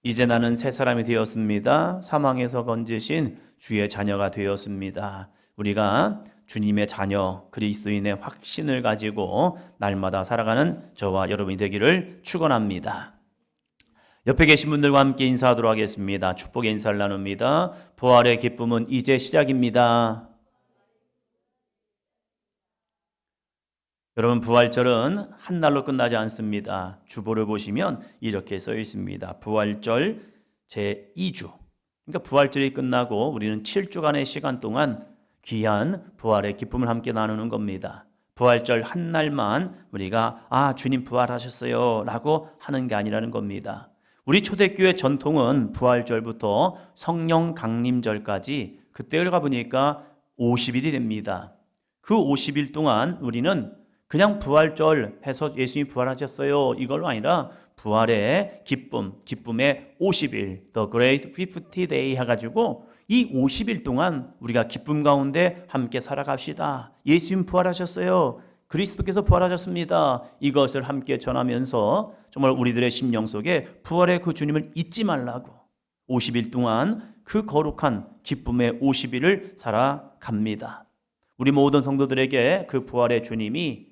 이제 나는 새 사람이 되었습니다. 사망에서 건지신 주의 자녀가 되었습니다. 우리가 주님의 자녀, 그리스도인의 확신을 가지고 날마다 살아가는 저와 여러분이 되기를 축원합니다. 옆에 계신 분들과 함께 인사하도록 하겠습니다. 축복의 인사를 나눕니다. 부활의 기쁨은 이제 시작입니다. 여러분, 부활절은 한 날로 끝나지 않습니다. 주보를 보시면 이렇게 써 있습니다. 부활절 제2주. 그러니까 부활절이 끝나고 우리는 7주간의 시간 동안 귀한 부활의 기쁨을 함께 나누는 겁니다. 부활절 한 날만 우리가 주님 부활하셨어요 라고 하는 게 아니라는 겁니다. 우리 초대교회 전통은 부활절부터 성령 강림절까지 그때를 가보니까 50일이 됩니다. 그 50일 동안 우리는 그냥 부활절 해서 예수님이 부활하셨어요 이걸로 아니라 부활의 기쁨, 기쁨의 50일, The Great 50 Day 해가지고 이 50일 동안 우리가 기쁨 가운데 함께 살아갑시다. 예수님 부활하셨어요. 그리스도께서 부활하셨습니다. 이것을 함께 전하면서 정말 우리들의 심령 속에 부활의 그 주님을 잊지 말라고 50일 동안 그 거룩한 기쁨의 50일을 살아갑니다. 우리 모든 성도들에게 그 부활의 주님이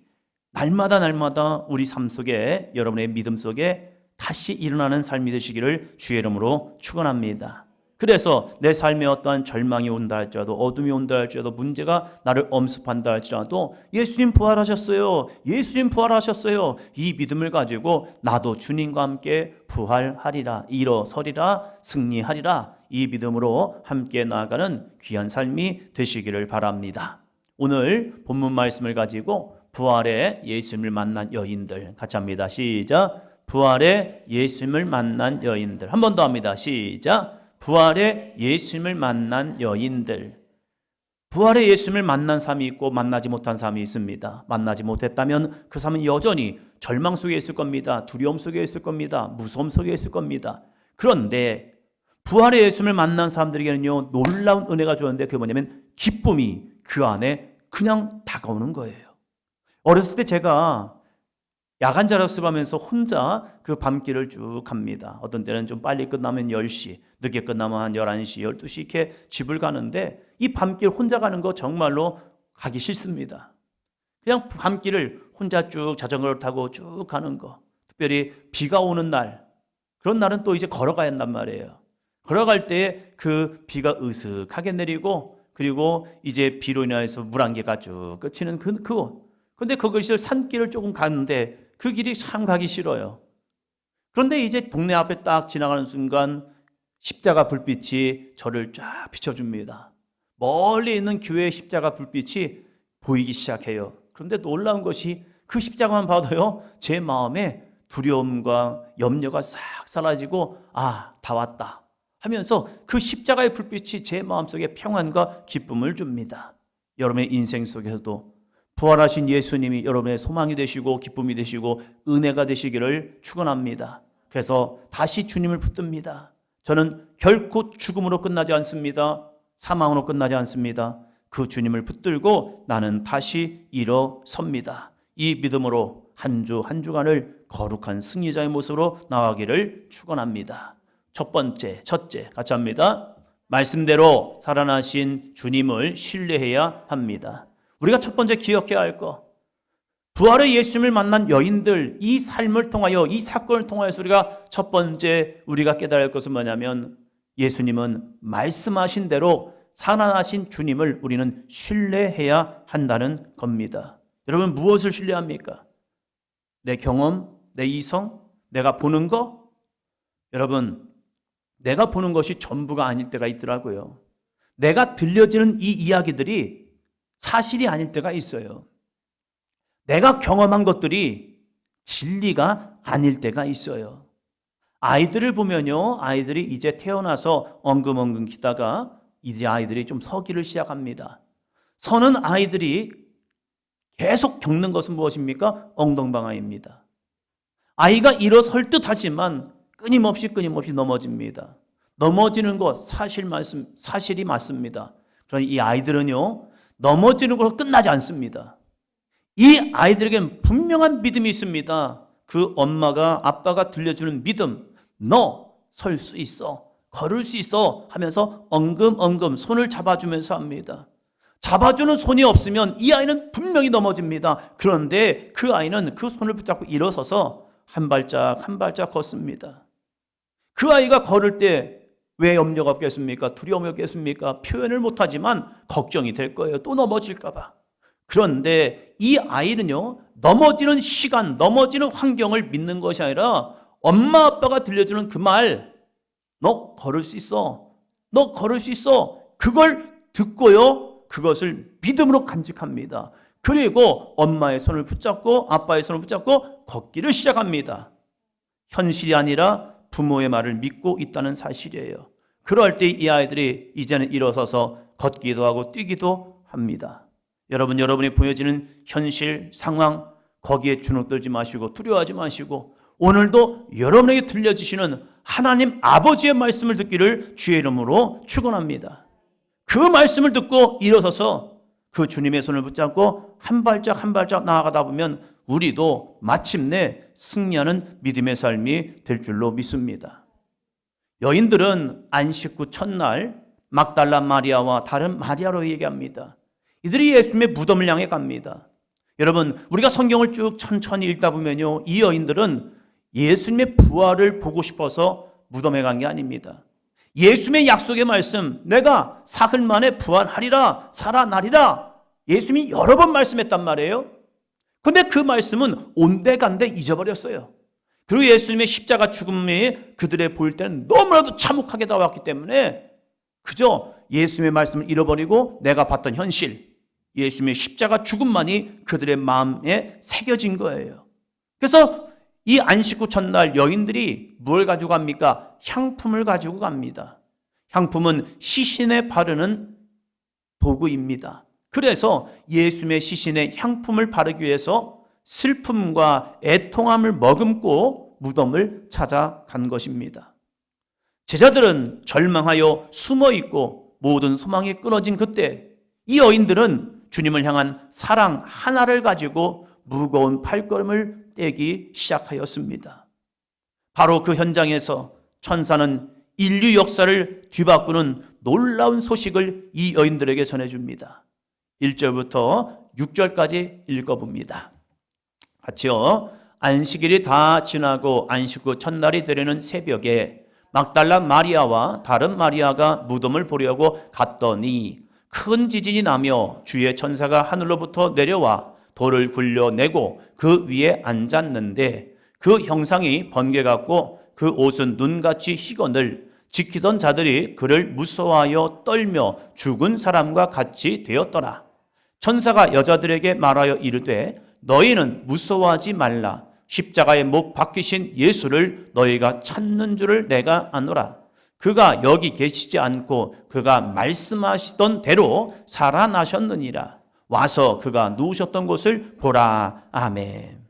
날마다 우리 삶 속에 여러분의 믿음 속에 다시 일어나는 삶이 되시기를 주의 이름으로 축원합니다. 그래서 내 삶에 어떠한 절망이 온다 할지라도 어둠이 온다 할지라도 문제가 나를 엄습한다 할지라도 예수님 부활하셨어요. 예수님 부활하셨어요. 이 믿음을 가지고 나도 주님과 함께 부활하리라, 일어서리라, 승리하리라 이 믿음으로 함께 나아가는 귀한 삶이 되시기를 바랍니다. 오늘 본문 말씀을 가지고 부활의 예수님을 만난 여인들 같이 합니다. 시작. 부활의 예수님을 만난 여인들. 한 번 더 합니다. 시작. 부활의 예수님을 만난 여인들. 부활의 예수님을 만난 삶이 있고 만나지 못한 삶이 있습니다. 만나지 못했다면 그 삶은 여전히 절망 속에 있을 겁니다. 두려움 속에 있을 겁니다. 무서움 속에 있을 겁니다. 그런데 부활의 예수님을 만난 사람들에게는요 놀라운 은혜가 주었는데 그게 뭐냐면 기쁨이 그 안에 그냥 다가오는 거예요. 어렸을 때 제가 야간 자락습 하면서 혼자 그 밤길을 쭉 갑니다. 어떤 때는 좀 빨리 끝나면 10시, 늦게 끝나면 한 11시, 12시 이렇게 집을 가는데 이 밤길 혼자 가는 거 정말로 가기 싫습니다. 그냥 밤길을 혼자 쭉 자전거를 타고 쭉 가는 거. 특별히 비가 오는 날, 그런 날은 또 이제 걸어가야 한단 말이에요. 걸어갈 때 그 비가 으슥하게 내리고 그리고 이제 비로 인해서 물안개가 쭉 끝이는 그곳. 근데 그것을 산길을 조금 가는데 그 길이 참 가기 싫어요. 그런데 이제 동네 앞에 딱 지나가는 순간 십자가 불빛이 저를 쫙 비춰줍니다. 멀리 있는 교회의 십자가 불빛이 보이기 시작해요. 그런데 놀라운 것이 그 십자가만 봐도요 제 마음에 두려움과 염려가 싹 사라지고 다 왔다 하면서 그 십자가의 불빛이 제 마음속에 평안과 기쁨을 줍니다. 여러분의 인생 속에서도 부활하신 예수님이 여러분의 소망이 되시고 기쁨이 되시고 은혜가 되시기를 축원합니다. 그래서 다시 주님을 붙듭니다. 저는 결코 죽음으로 끝나지 않습니다. 사망으로 끝나지 않습니다. 그 주님을 붙들고 나는 다시 일어섭니다. 이 믿음으로 한 주 한 주간을 거룩한 승리자의 모습으로 나아가기를 축원합니다. 첫째 같이 합니다. 말씀대로 살아나신 주님을 신뢰해야 합니다. 우리가 첫 번째 기억해야 할 것, 부활의 예수님을 만난 여인들, 이 삶을 통하여, 이 사건을 통하여서 우리가 첫 번째 우리가 깨달아야 할 것은 뭐냐면 예수님은 말씀하신 대로 살아나신 주님을 우리는 신뢰해야 한다는 겁니다. 여러분, 무엇을 신뢰합니까? 내 경험, 내 이성, 내가 보는 거? 여러분, 내가 보는 것이 전부가 아닐 때가 있더라고요. 내가 들려지는 이 이야기들이 사실이 아닐 때가 있어요. 내가 경험한 것들이 진리가 아닐 때가 있어요. 아이들을 보면요, 아이들이 이제 태어나서 엉금엉금 기다가 이제 아이들이 좀 서기를 시작합니다. 서는 아이들이 계속 겪는 것은 무엇입니까? 엉덩방아입니다. 아이가 일어설 듯 하지만 끊임없이 넘어집니다. 넘어지는 것 사실이 맞습니다. 그러나 이 아이들은요, 넘어지는 것으로 끝나지 않습니다. 이 아이들에게는 분명한 믿음이 있습니다. 그 엄마가 아빠가 들려주는 믿음, 너 설 수 있어, 걸을 수 있어 하면서 엉금엉금 손을 잡아주면서 합니다. 잡아주는 손이 없으면 이 아이는 분명히 넘어집니다. 그런데 그 아이는 그 손을 붙잡고 일어서서 한 발짝 한 발짝 걷습니다. 그 아이가 걸을 때 왜 염려가 없겠습니까? 두려움이 없겠습니까? 표현을 못하지만 걱정이 될 거예요. 또 넘어질까 봐. 그런데 이 아이는요, 넘어지는 시간, 넘어지는 환경을 믿는 것이 아니라 엄마 아빠가 들려주는 그 말, 너 걸을 수 있어, 너 걸을 수 있어, 그걸 듣고요, 그것을 믿음으로 간직합니다. 그리고 엄마의 손을 붙잡고 아빠의 손을 붙잡고 걷기를 시작합니다. 현실이 아니라 부모의 말을 믿고 있다는 사실이에요. 그럴 때 이 아이들이 이제는 일어서서 걷기도 하고 뛰기도 합니다. 여러분이 보여지는 현실 상황, 거기에 주눅들지 마시고 두려워하지 마시고 오늘도 여러분에게 들려주시는 하나님 아버지의 말씀을 듣기를 주의 이름으로 축원합니다. 그 말씀을 듣고 일어서서 그 주님의 손을 붙잡고 한 발짝 한 발짝 나아가다 보면 우리도 마침내 승리하는 믿음의 삶이 될 줄로 믿습니다. 여인들은 안식 후 첫날 막달라 마리아와 다른 마리아로 얘기합니다. 이들이 예수님의 무덤을 향해 갑니다. 여러분, 우리가 성경을 쭉 천천히 읽다 보면요, 이 여인들은 예수님의 부활을 보고 싶어서 무덤에 간 게 아닙니다. 예수님의 약속의 말씀, 내가 사흘 만에 부활하리라, 살아나리라, 예수님이 여러 번 말씀했단 말이에요. 근데 그 말씀은 온데간데 잊어버렸어요. 그리고 예수님의 십자가 죽음이 그들의 보일 때는 너무나도 참혹하게 다가왔기 때문에 그저 예수님의 말씀을 잃어버리고 내가 봤던 현실, 예수님의 십자가 죽음만이 그들의 마음에 새겨진 거예요. 그래서 이 안식 후 첫날 여인들이 뭘 가지고 갑니까? 향품을 가지고 갑니다. 향품은 시신에 바르는 도구입니다. 그래서 예수님의 시신에 향품을 바르기 위해서 슬픔과 애통함을 머금고 무덤을 찾아간 것입니다. 제자들은 절망하여 숨어있고 모든 소망이 끊어진 그때 이 여인들은 주님을 향한 사랑 하나를 가지고 무거운 발걸음을 떼기 시작하였습니다. 바로 그 현장에서 천사는 인류 역사를 뒤바꾸는 놀라운 소식을 이 여인들에게 전해줍니다. 1절부터 6절까지 읽어봅니다. 같이요. 안식일이 다 지나고 안식 후 첫날이 되려는 새벽에 막달라 마리아와 다른 마리아가 무덤을 보려고 갔더니 큰 지진이 나며 주의 천사가 하늘로부터 내려와 돌을 굴려내고 그 위에 앉았는데 그 형상이 번개 같고 그 옷은 눈같이 희건을 지키던 자들이 그를 무서워하여 떨며 죽은 사람과 같이 되었더라. 천사가 여자들에게 말하여 이르되 너희는 무서워하지 말라. 십자가에 못 박히신 예수를 너희가 찾는 줄을 내가 아노라. 그가 여기 계시지 않고 그가 말씀하시던 대로 살아나셨느니라. 와서 그가 누우셨던 곳을 보라. 아멘.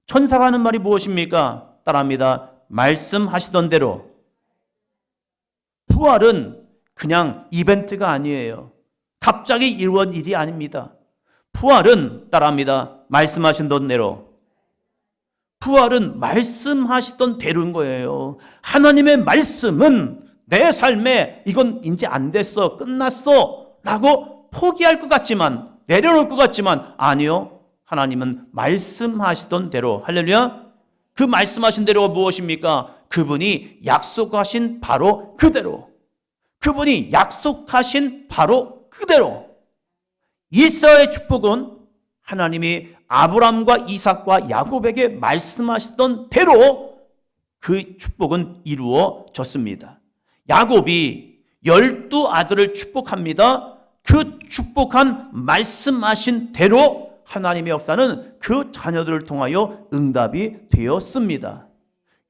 천사가 하는 말이 무엇입니까? 따라합니다. 말씀하시던 대로. 부활은 그냥 이벤트가 아니에요. 갑자기 이루어진 일이 아닙니다. 부활은 따라합니다. 말씀하시던 대로. 부활은 말씀하시던 대로인 거예요. 하나님의 말씀은 내 삶에 이건 이제 안 됐어, 끝났어 라고 포기할 것 같지만, 내려놓을 것 같지만 아니요. 하나님은 말씀하시던 대로. 할렐루야. 그 말씀하신 대로가 무엇입니까? 그분이 약속하신 바로 그대로. 그분이 약속하신 바로 그대로. 이스라엘의 축복은 하나님이 아브람과 이삭과 야곱에게 말씀하시던 대로 그 축복은 이루어졌습니다. 야곱이 12아들을 축복합니다. 그 축복한 말씀하신 대로 하나님의 역사는 그 자녀들을 통하여 응답이 되었습니다.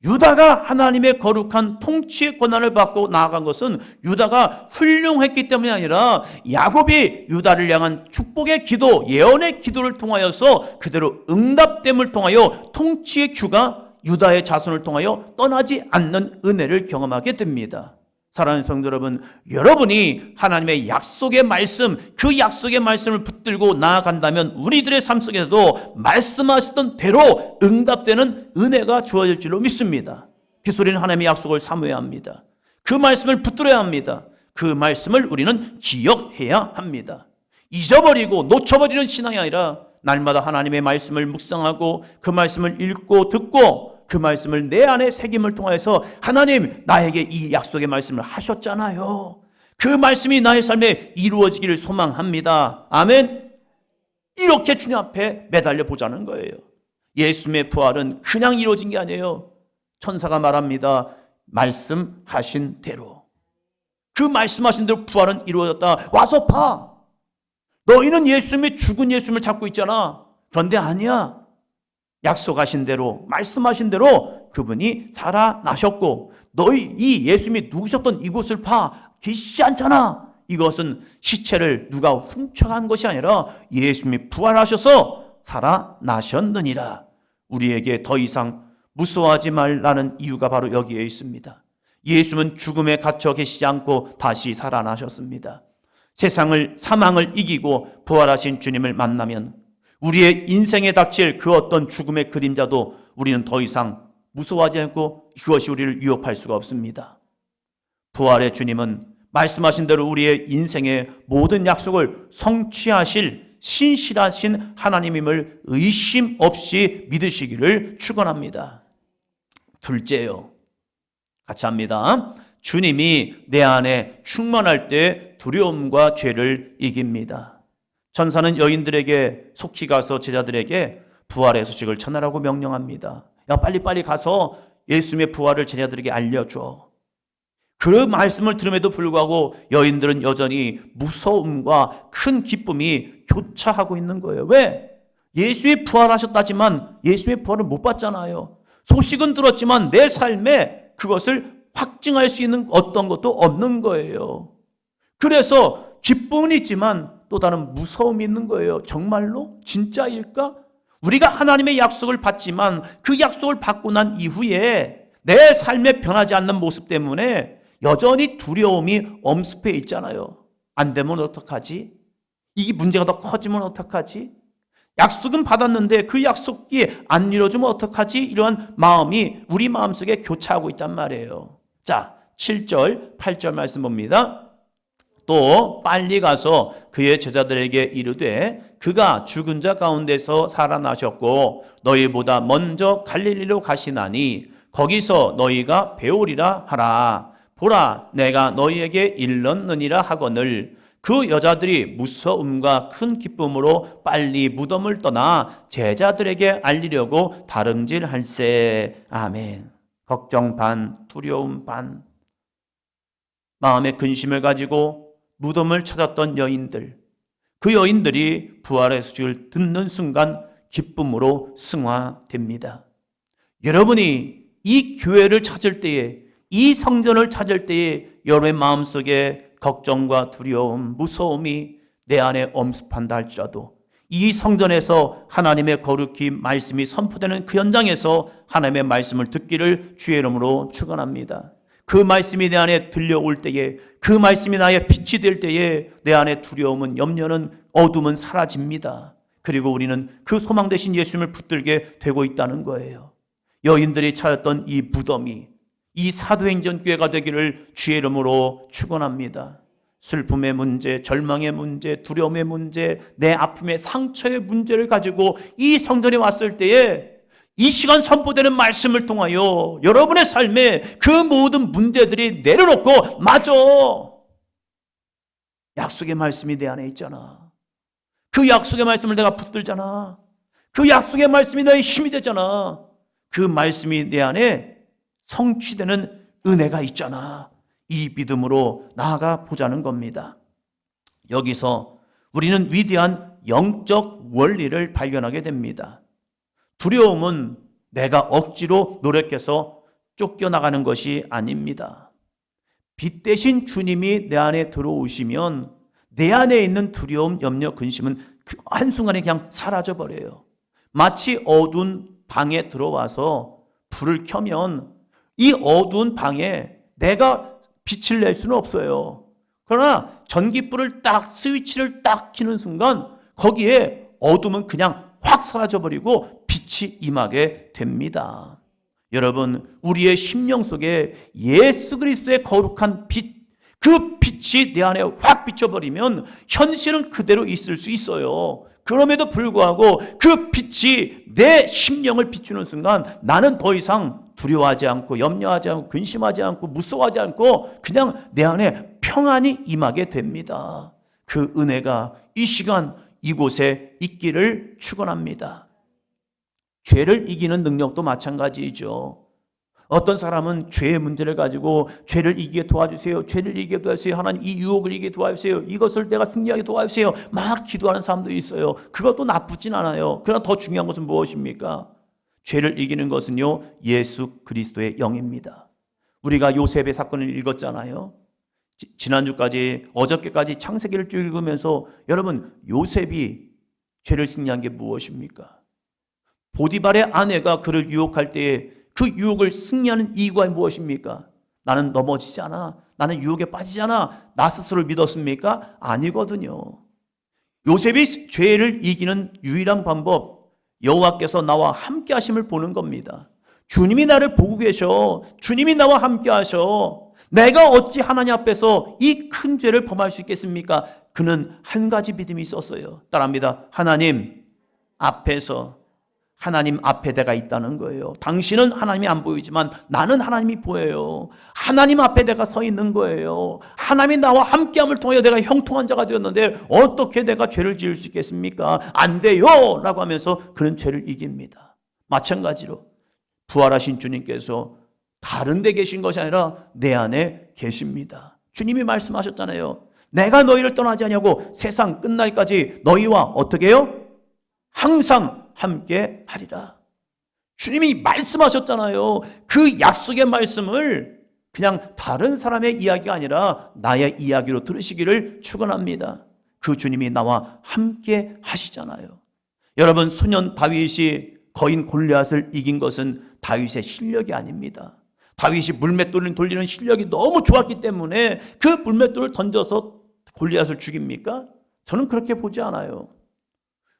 유다가 하나님의 거룩한 통치의 권한을 받고 나아간 것은 유다가 훌륭했기 때문이 아니라 야곱이 유다를 향한 축복의 기도, 예언의 기도를 통하여서 그대로 응답됨을 통하여 통치의 규가 유다의 자손을 통하여 떠나지 않는 은혜를 경험하게 됩니다. 사랑하는 성도 여러분, 여러분이 하나님의 약속의 말씀, 그 약속의 말씀을 붙들고 나아간다면 우리들의 삶 속에서도 말씀하시던 대로 응답되는 은혜가 주어질 줄로 믿습니다. 그래서 우리는 하나님의 약속을 사모해야 합니다. 그 말씀을 붙들어야 합니다. 그 말씀을 우리는 기억해야 합니다. 잊어버리고 놓쳐버리는 신앙이 아니라 날마다 하나님의 말씀을 묵상하고 그 말씀을 읽고 듣고 그 말씀을 내 안에 새김을 통해서 하나님 나에게 이 약속의 말씀을 하셨잖아요. 그 말씀이 나의 삶에 이루어지기를 소망합니다. 아멘. 이렇게 주님 앞에 매달려 보자는 거예요. 예수님의 부활은 그냥 이루어진 게 아니에요. 천사가 말합니다. 말씀하신 대로. 그 말씀하신 대로 부활은 이루어졌다. 와서 봐. 너희는 예수님의 죽은 예수님을 찾고 있잖아. 그런데 아니야. 약속하신 대로 말씀하신 대로 그분이 살아나셨고 너희 이 예수님이 누구셨던 이곳을 봐. 계시지 않잖아. 이것은 시체를 누가 훔쳐간 것이 아니라 예수님이 부활하셔서 살아나셨느니라. 우리에게 더 이상 무서워하지 말라는 이유가 바로 여기에 있습니다. 예수님은 죽음에 갇혀 계시지 않고 다시 살아나셨습니다. 세상을 사망을 이기고 부활하신 주님을 만나면 우리의 인생에 닥칠 그 어떤 죽음의 그림자도 우리는 더 이상 무서워하지 않고 그것이 우리를 위협할 수가 없습니다. 부활의 주님은 말씀하신 대로 우리의 인생의 모든 약속을 성취하실 신실하신 하나님임을 의심 없이 믿으시기를 축원합니다. 둘째요. 같이 합니다. 주님이 내 안에 충만할 때 두려움과 죄를 이깁니다. 천사는 여인들에게 속히 가서 제자들에게 부활의 소식을 전하라고 명령합니다. 야, 빨리빨리 가서 예수님의 부활을 제자들에게 알려줘. 그 말씀을 들음에도 불구하고 여인들은 여전히 무서움과 큰 기쁨이 교차하고 있는 거예요. 왜? 예수의 부활하셨다지만 예수의 부활을 못 봤잖아요. 소식은 들었지만 내 삶에 그것을 확증할 수 있는 어떤 것도 없는 거예요. 그래서 기쁨은 있지만 또 다른 무서움이 있는 거예요. 정말로? 진짜일까? 우리가 하나님의 약속을 받지만 그 약속을 받고 난 이후에 내 삶에 변하지 않는 모습 때문에 여전히 두려움이 엄습해 있잖아요. 안 되면 어떡하지? 이 문제가 더 커지면 어떡하지? 약속은 받았는데 그 약속이 안 이루어지면 어떡하지? 이러한 마음이 우리 마음속에 교차하고 있단 말이에요. 자, 7절, 8절 말씀 봅니다. 또 빨리 가서 그의 제자들에게 이르되 그가 죽은 자 가운데서 살아나셨고 너희보다 먼저 갈릴리로 가시나니 거기서 너희가 배우리라 하라. 보라, 내가 너희에게 일렀느니라 하거늘 그 여자들이 무서움과 큰 기쁨으로 빨리 무덤을 떠나 제자들에게 알리려고 다름질할세. 아멘. 걱정 반, 두려움 반. 마음의 근심을 가지고 무덤을 찾았던 여인들. 그 여인들이 부활의 소식을 듣는 순간 기쁨으로 승화됩니다. 여러분이 이 교회를 찾을 때에, 이 성전을 찾을 때에 여러분의 마음속에 걱정과 두려움, 무서움이 내 안에 엄습한다 할지라도 이 성전에서 하나님의 거룩히 말씀이 선포되는 그 현장에서 하나님의 말씀을 듣기를 주의 이름으로 축원합니다. 그 말씀이 내 안에 들려올 때에, 그 말씀이 나의 빛이 될 때에 내 안에 두려움은, 염려는, 어둠은 사라집니다. 그리고 우리는 그 소망 되신 예수님을 붙들게 되고 있다는 거예요. 여인들이 찾았던 이 무덤이 이 사도행전 교회가 되기를 주의 이름으로 축원합니다. 슬픔의 문제, 절망의 문제, 두려움의 문제, 내 아픔의 상처의 문제를 가지고 이 성전에 왔을 때에 이 시간 선포되는 말씀을 통하여 여러분의 삶에 그 모든 문제들이 내려놓고, 맞아, 약속의 말씀이 내 안에 있잖아. 그 약속의 말씀을 내가 붙들잖아. 그 약속의 말씀이 나의 힘이 되잖아. 그 말씀이 내 안에 성취되는 은혜가 있잖아. 이 믿음으로 나아가 보자는 겁니다. 여기서 우리는 위대한 영적 원리를 발견하게 됩니다. 두려움은 내가 억지로 노력해서 쫓겨나가는 것이 아닙니다. 빛 대신 주님이 내 안에 들어오시면 내 안에 있는 두려움, 염려, 근심은 그 한순간에 그냥 사라져버려요. 마치 어두운 방에 들어와서 불을 켜면 이 어두운 방에 내가 빛을 낼 수는 없어요. 그러나 전기불을 딱, 스위치를 딱 켜는 순간 거기에 어둠은 그냥 확 사라져버리고 빛이 임하게 됩니다. 여러분, 우리의 심령 속에 예수 그리스도의 거룩한 빛, 그 빛이 내 안에 확 비춰버리면 현실은 그대로 있을 수 있어요. 그럼에도 불구하고 그 빛이 내 심령을 비추는 순간 나는 더 이상 두려워하지 않고 염려하지 않고 근심하지 않고 무서워하지 않고 그냥 내 안에 평안이 임하게 됩니다. 그 은혜가 이 시간 이곳에 있기를 축원합니다. 죄를 이기는 능력도 마찬가지이죠. 어떤 사람은 죄의 문제를 가지고 죄를 이기게 도와주세요. 죄를 이기게 도와주세요. 하나님 이 유혹을 이기게 도와주세요. 이것을 내가 승리하게 도와주세요. 막 기도하는 사람도 있어요. 그것도 나쁘진 않아요. 그러나 더 중요한 것은 무엇입니까? 죄를 이기는 것은요, 예수 그리스도의 영입니다. 우리가 요셉의 사건을 읽었잖아요. 지난주까지 어저께까지 창세기를 쭉 읽으면서 여러분, 요셉이 죄를 승리한 게 무엇입니까? 보디발의 아내가 그를 유혹할 때에 그 유혹을 승리하는 이유가 무엇입니까? 나는 넘어지지 않아. 나는 유혹에 빠지지 않아. 나 스스로를 믿었습니까? 아니거든요. 요셉이 죄를 이기는 유일한 방법, 여호와께서 나와 함께 하심을 보는 겁니다. 주님이 나를 보고 계셔. 주님이 나와 함께 하셔. 내가 어찌 하나님 앞에서 이 큰 죄를 범할 수 있겠습니까? 그는 한 가지 믿음이 있었어요. 따라합니다. 하나님 앞에서, 하나님 앞에 내가 있다는 거예요. 당신은 하나님이 안 보이지만 나는 하나님이 보여요. 하나님 앞에 내가 서 있는 거예요. 하나님이 나와 함께함을 통해 내가 형통한 자가 되었는데 어떻게 내가 죄를 지을 수 있겠습니까? 안 돼요! 라고 하면서 그는 죄를 이깁니다. 마찬가지로 부활하신 주님께서 다른 데 계신 것이 아니라 내 안에 계십니다. 주님이 말씀하셨잖아요. 내가 너희를 떠나지 아니하고 세상 끝날까지 너희와 어떻게 해요? 항상 함께 하리라. 주님이 말씀하셨잖아요. 그 약속의 말씀을 그냥 다른 사람의 이야기가 아니라 나의 이야기로 들으시기를 축원합니다. 그 주님이 나와 함께 하시잖아요. 여러분, 소년 다윗이 거인 골리앗을 이긴 것은 다윗의 실력이 아닙니다. 다윗이 물맷돌을 돌리는 실력이 너무 좋았기 때문에 그 물맷돌을 던져서 골리앗을 죽입니까? 저는 그렇게 보지 않아요.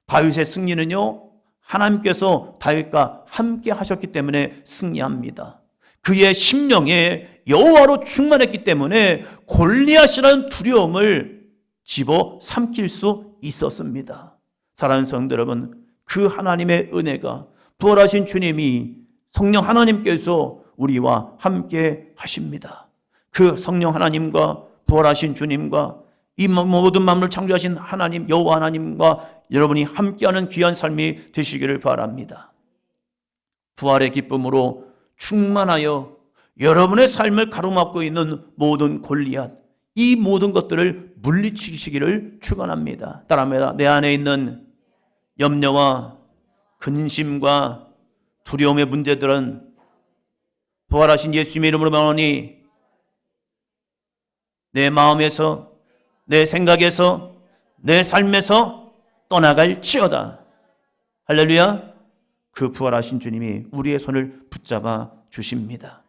다윗의 승리는요, 하나님께서 다윗과 함께 하셨기 때문에 승리합니다. 그의 심령에 여호와로 충만했기 때문에 골리앗이라는 두려움을 집어삼킬 수 있었습니다. 사랑하는 성도 여러분, 그 하나님의 은혜가 부활하신 주님이 성령 하나님께서 우리와 함께 하십니다. 그 성령 하나님과 부활하신 주님과 이 모든 만물을 창조하신 하나님, 여호와 하나님과 여러분이 함께하는 귀한 삶이 되시기를 바랍니다. 부활의 기쁨으로 충만하여 여러분의 삶을 가로막고 있는 모든 골리앗, 이 모든 것들을 물리치시기를 축원합니다. 따라합니다. 내 안에 있는 염려와 근심과 두려움의 문제들은 부활하신 예수님의 이름으로 명하노니 내 마음에서, 내 생각에서, 내 삶에서 떠나갈지어다. 할렐루야. 그 부활하신 주님이 우리의 손을 붙잡아 주십니다.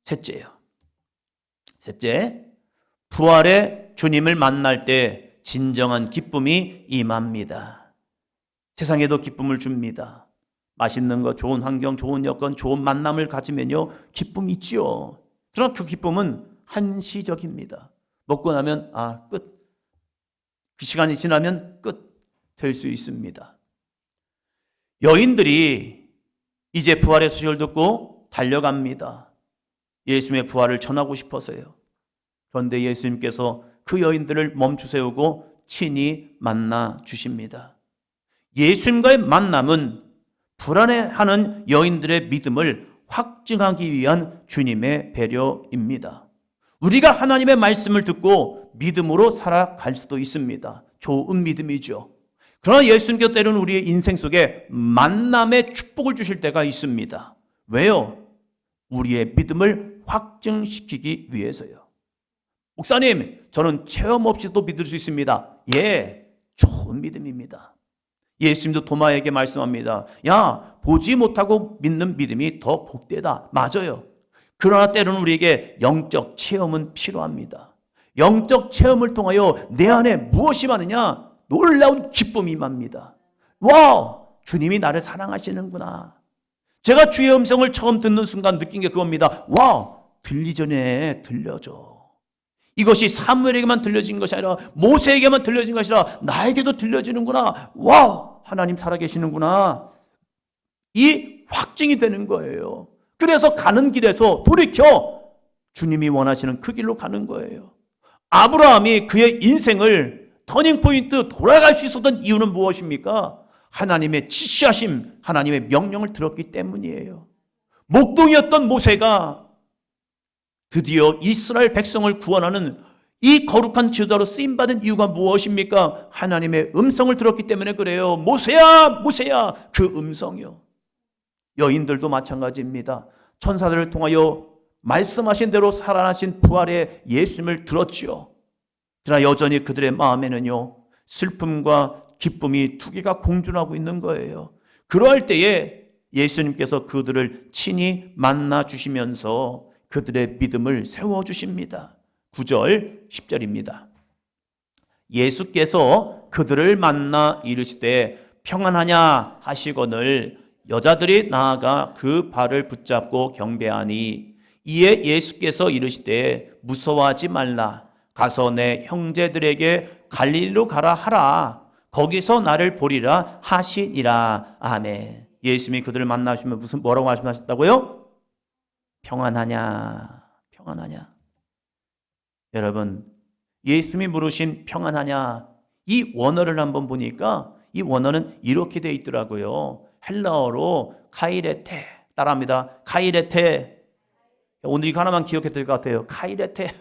셋째요. 셋째, 부활의 주님을 만날 때 진정한 기쁨이 임합니다. 세상에도 기쁨을 줍니다. 맛있는 것, 좋은 환경, 좋은 여건, 좋은 만남을 가지면요, 기쁨이 있지요. 그러나 그 기쁨은 한시적입니다. 먹고 나면 끝. 그 시간이 지나면 끝 될 수 있습니다. 여인들이 이제 부활의 소식을 듣고 달려갑니다. 예수님의 부활을 전하고 싶어서요. 그런데 예수님께서 그 여인들을 멈추세우고 친히 만나 주십니다. 예수님과의 만남은 불안해하는 여인들의 믿음을 확증하기 위한 주님의 배려입니다. 우리가 하나님의 말씀을 듣고 믿음으로 살아갈 수도 있습니다. 좋은 믿음이죠. 그러나 예수님께서 때로는 우리의 인생 속에 만남의 축복을 주실 때가 있습니다. 왜요? 우리의 믿음을 확증시키기 위해서요. 목사님, 저는 체험 없이도 믿을 수 있습니다. 예, 좋은 믿음입니다. 예수님도 도마에게 말씀합니다. 야, 보지 못하고 믿는 믿음이 더 복되다. 맞아요. 그러나 때로는 우리에게 영적 체험은 필요합니다. 영적 체험을 통하여 내 안에 무엇이 많으냐? 놀라운 기쁨이 임합니다. 와우! 주님이 나를 사랑하시는구나. 제가 주의 음성을 처음 듣는 순간 느낀 게 그겁니다. 와, 들리전에 들려져. 이것이 사무엘에게만 들려진 것이 아니라 모세에게만 들려진 것이 아니라 나에게도 들려지는구나. 와, 하나님 살아계시는구나. 이 확증이 되는 거예요. 그래서 가는 길에서 돌이켜 주님이 원하시는 그 길로 가는 거예요. 아브라함이 그의 인생을 터닝포인트 돌아갈 수 있었던 이유는 무엇입니까? 하나님의 지시하심, 하나님의 명령을 들었기 때문이에요. 목동이었던 모세가 드디어 이스라엘 백성을 구원하는 이 거룩한 지도자로 쓰임받은 이유가 무엇입니까? 하나님의 음성을 들었기 때문에 그래요. 모세야, 모세야, 그 음성이요. 여인들도 마찬가지입니다. 천사들을 통하여 말씀하신 대로 살아나신 부활의 예수님을 들었지요. 그러나 여전히 그들의 마음에는요, 슬픔과 기쁨이 두 개가 공존하고 있는 거예요. 그러할 때에 예수님께서 그들을 친히 만나 주시면서 그들의 믿음을 세워주십니다. 9절 10절입니다. 예수께서 그들을 만나 이르시되 평안하냐 하시거늘 여자들이 나아가 그 발을 붙잡고 경배하니 이에 예수께서 이르시되 무서워하지 말라. 가서 내 형제들에게 갈릴리로 가라 하라. 거기서 나를 보리라 하시니라. 아멘. 예수님이 그들을 만나시면 뭐라고 말씀하셨다고요? 평안하냐, 평안하냐. 여러분, 예수님이 물으신 평안하냐, 이 원어를 한번 보니까 이 원어는 이렇게 되어 있더라고요. 헬라어로 카이레테, 따라합니다. 카이레테. 오늘 이거 하나만 기억해 드릴 것 같아요. 카이레테.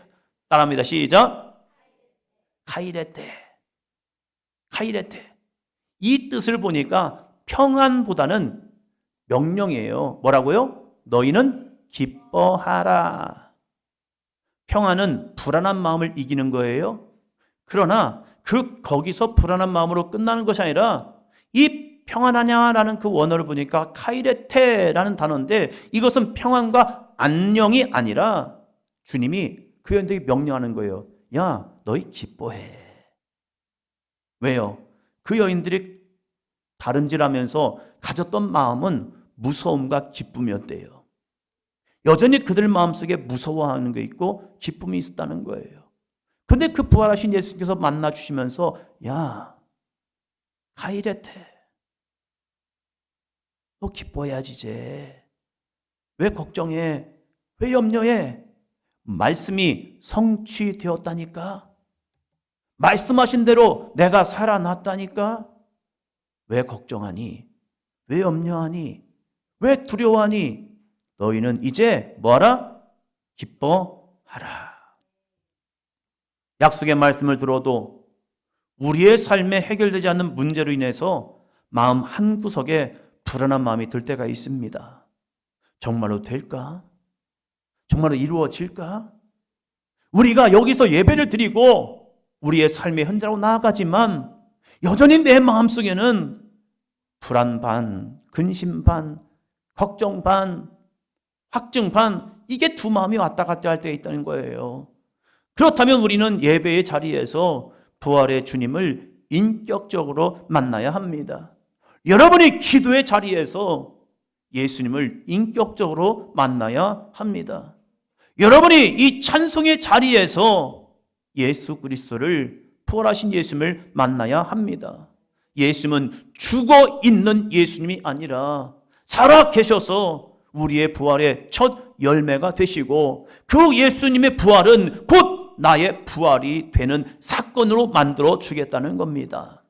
따라합니다. 시작. 카이레테. 카이레테. 이 뜻을 보니까 평안보다는 명령이에요. 뭐라고요? 너희는 기뻐하라. 평안은 불안한 마음을 이기는 거예요. 그러나 거기서 불안한 마음으로 끝나는 것이 아니라 이 평안하냐라는 그 원어를 보니까 카이레테라는 단어인데 이것은 평안과 안녕이 아니라 주님이 그 여인들에게 명령하는 거예요. 야, 너희 기뻐해. 왜요? 그 여인들이 다른질하면서 가졌던 마음은 무서움과 기쁨이었대요. 여전히 그들 마음속에 무서워하는 게 있고 기쁨이 있었다는 거예요. 근데 그 부활하신 예수님께서 만나 주시면서 야, 카이레테, 너 기뻐해야지 이제. 왜 걱정해? 왜 염려해? 말씀이 성취되었다니까. 말씀하신 대로 내가 살아났다니까. 왜 걱정하니? 왜 염려하니? 왜 두려워하니? 너희는 이제 뭐하라? 기뻐하라. 약속의 말씀을 들어도 우리의 삶에 해결되지 않는 문제로 인해서 마음 한구석에 불안한 마음이 들 때가 있습니다. 정말로 될까? 정말로 이루어질까? 우리가 여기서 예배를 드리고 우리의 삶의 현장으로 나아가지만 여전히 내 마음속에는 불안 반, 근심 반, 걱정 반, 확증 반, 이게 두 마음이 왔다 갔다 할 때 있다는 거예요. 그렇다면 우리는 예배의 자리에서 부활의 주님을 인격적으로 만나야 합니다. 여러분이 기도의 자리에서 예수님을 인격적으로 만나야 합니다. 여러분이 이 찬송의 자리에서 예수 그리스도를 부활하신 예수님을 만나야 합니다. 예수님은 죽어 있는 예수님이 아니라 살아 계셔서 우리의 부활의 첫 열매가 되시고 그 예수님의 부활은 곧 나의 부활이 되는 사건으로 만들어 주겠다는 겁니다.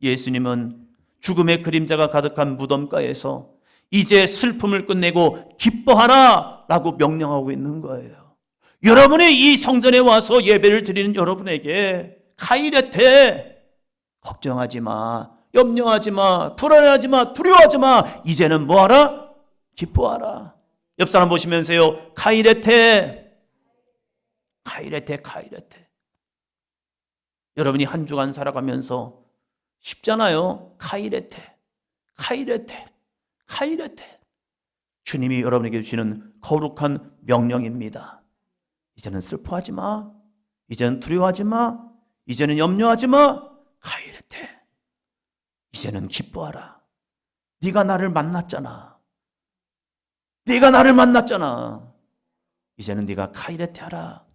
예수님은 죽음의 그림자가 가득한 무덤가에서 이제 슬픔을 끝내고 기뻐하라 라고 명령하고 있는 거예요. 여러분이 이 성전에 와서 예배를 드리는 여러분에게 카이레테, 걱정하지 마, 염려하지 마, 불안해하지 마, 두려워하지 마. 이제는 뭐하라? 기뻐하라. 옆 사람 보시면서요. 카이레테, 카이레테, 카이레테. 여러분이 한 주간 살아가면서 쉽잖아요. 카이레테, 카이레테, 카이레테. 주님이 여러분에게 주시는 거룩한 명령입니다. 이제는 슬퍼하지 마. 이제는 두려워하지 마. 이제는 염려하지 마. 카이레테. 이제는 기뻐하라. 네가 나를 만났잖아. 네가 나를 만났잖아. 이제는 네가 카이레테 하라.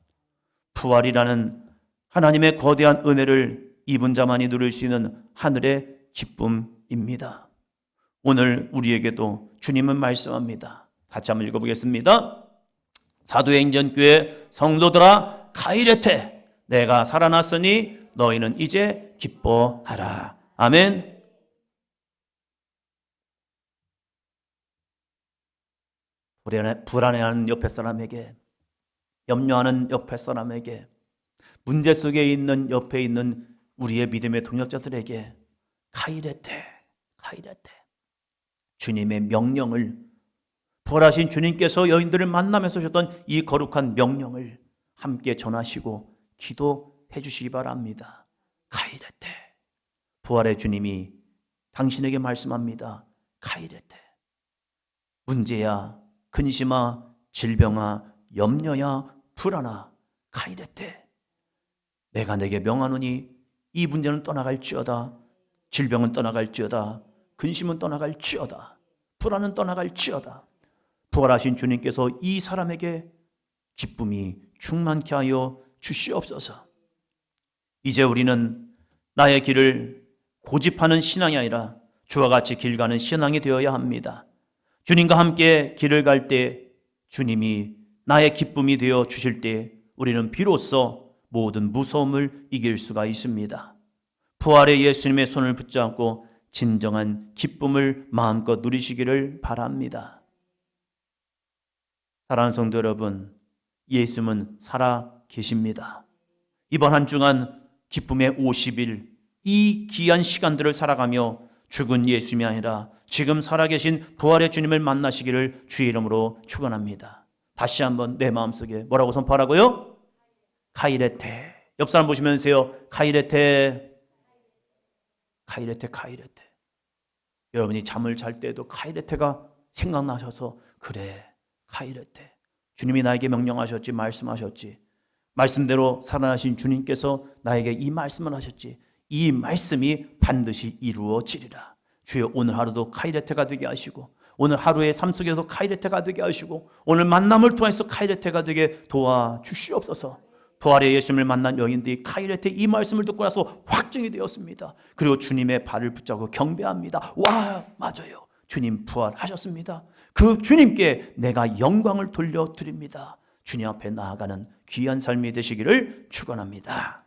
부활이라는 하나님의 거대한 은혜를 입은 자만이 누릴 수 있는 하늘의 기쁨입니다. 오늘 우리에게도 주님은 말씀합니다. 같이 한번 읽어보겠습니다. 사도행전교회 성도들아 카이레테, 내가 살아났으니 너희는 이제 기뻐하라. 아멘. 불안해하는 옆에 사람에게, 염려하는 옆에 사람에게, 문제 속에 있는 옆에 있는 우리의 믿음의 동역자들에게 카이레테, 카이레테, 주님의 명령을, 부활하신 주님께서 여인들을 만나면서 주셨던 이 거룩한 명령을 함께 전하시고 기도해 주시기 바랍니다. 카이레테, 부활의 주님이 당신에게 말씀합니다. 카이레테, 문제야, 근심아, 질병아, 염려야, 불안아, 카이레테, 내가 내게 명하노니 이 문제는 떠나갈지어다. 질병은 떠나갈지어다. 근심은 떠나갈지어다. 불안은 떠나갈지어다. 부활하신 주님께서 이 사람에게 기쁨이 충만케 하여 주시옵소서. 이제 우리는 나의 길을 고집하는 신앙이 아니라 주와 같이 길 가는 신앙이 되어야 합니다. 주님과 함께 길을 갈 때 주님이 나의 기쁨이 되어 주실 때 우리는 비로소 모든 무서움을 이길 수가 있습니다. 부활의 예수님의 손을 붙잡고 진정한 기쁨을 마음껏 누리시기를 바랍니다. 사랑하는 성도 여러분, 예수님은 살아 계십니다. 이번 한 주간 기쁨의 50일, 이 귀한 시간들을 살아가며 죽은 예수님이 아니라 지금 살아계신 부활의 주님을 만나시기를 주의 이름으로 축원합니다. 다시 한번 내 마음속에 뭐라고 선포하라고요? 카이레테. 옆 사람 보시면서요, 카이레테, 카이레테, 카이레테. 여러분이 잠을 잘 때도 카이레테가 생각나셔서 그래, 카이레테, 주님이 나에게 명령하셨지, 말씀하셨지, 말씀대로 살아나신 주님께서 나에게 이 말씀을 하셨지, 이 말씀이 반드시 이루어지리라. 주여, 오늘 하루도 카이레테가 되게 하시고, 오늘 하루의 삶 속에서 카이레테가 되게 하시고, 오늘 만남을 통해서 카이레테가 되게 도와주시옵소서. 부활의 예수님을 만난 여인들이 카이레테 이 말씀을 듣고 나서 확정이 되었습니다. 그리고 주님의 발을 붙잡고 경배합니다. 와, 맞아요, 주님 부활하셨습니다. 그 주님께 내가 영광을 돌려드립니다. 주님 앞에 나아가는 귀한 삶이 되시기를 축원합니다.